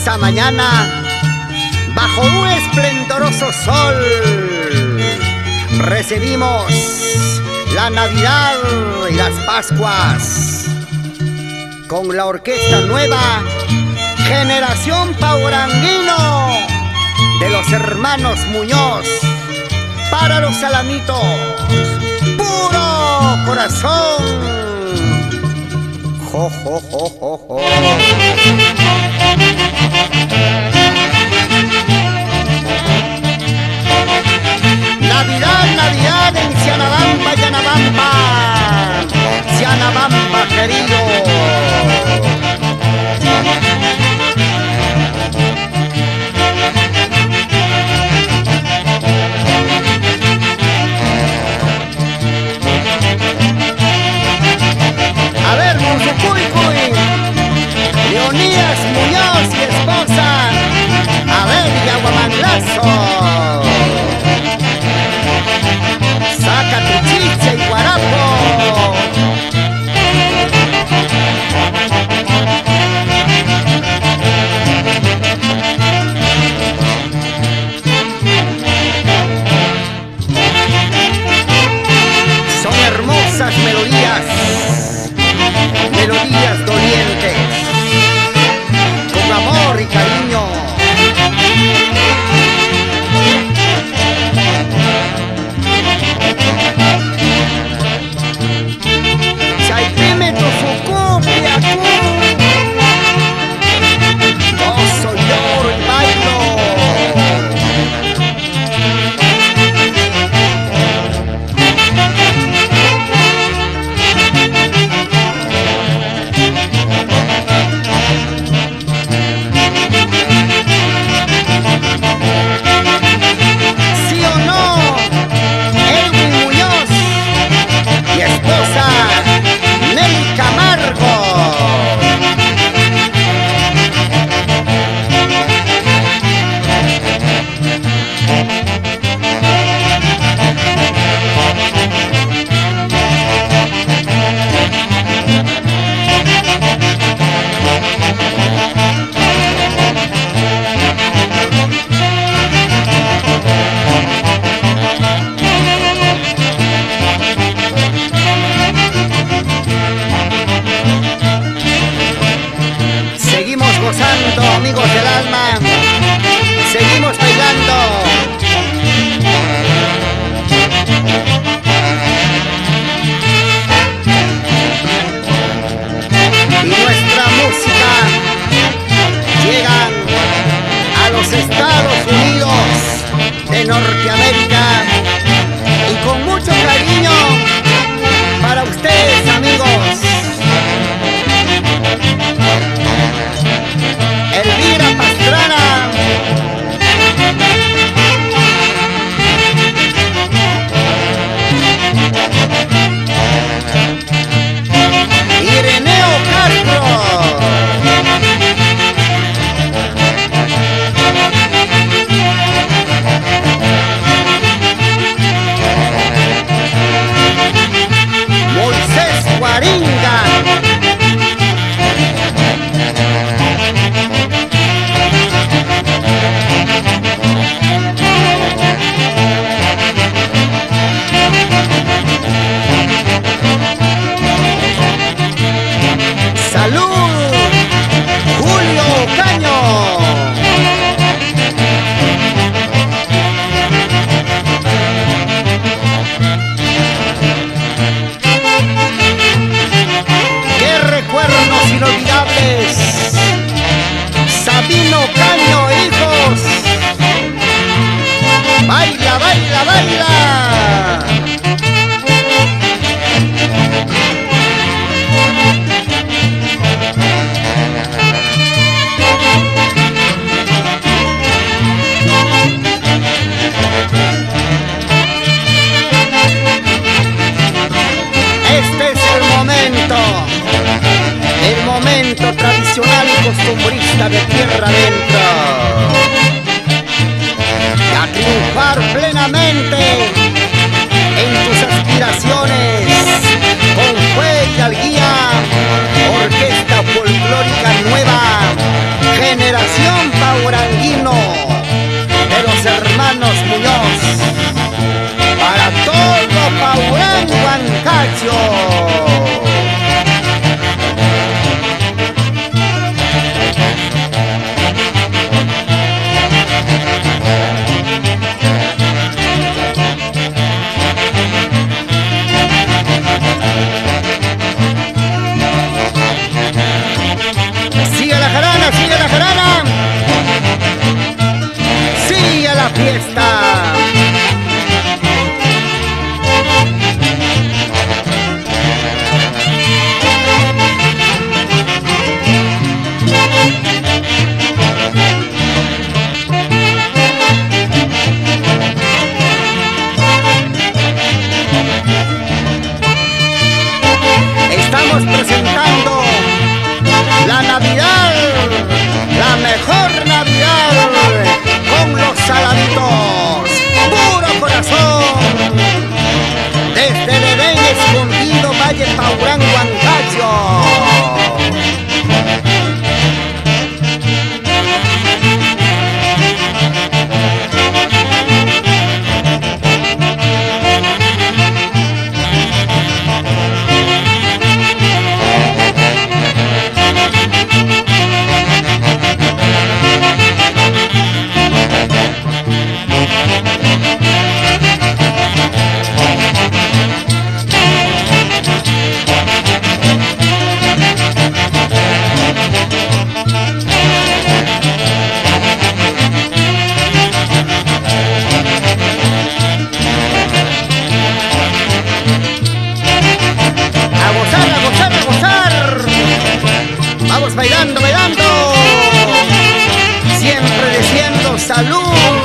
esa mañana, bajo un esplendoroso sol, recibimos la Navidad y las Pascuas con la orquesta nueva Generación Pauranguino de los hermanos Muñoz para los Alamitos. Puro corazón. Jo, jo, jo, jo, jo. Navidad, Navidad en Cianabamba, Yanabamba, Cianabamba querido. A ver, con su cuy, Leonidas Muñoz y esposa, a ver, Yaguamanglazo. Saca tu chicha y guarapo. Son hermosas melodías, melodías dolientes, con amor y cariño. Amigos del alma, seguimos bailando. Y nuestra música llega a los Estados Unidos de Norteamérica y con mucho cariño para ustedes, amigos. Elvira Pastrana, Ireneo Castro, Moisés Guaringa, inolvidables, Sabino Caño, hijos, baila, baila, baila. Este es el momento tradicional y costumbrista de tierra adentro, y a triunfar plenamente en tus aspiraciones con fe y hidalguía. Orquesta Folclórica Nueva Generación Vamos bailando, bailando, siempre diciendo salud.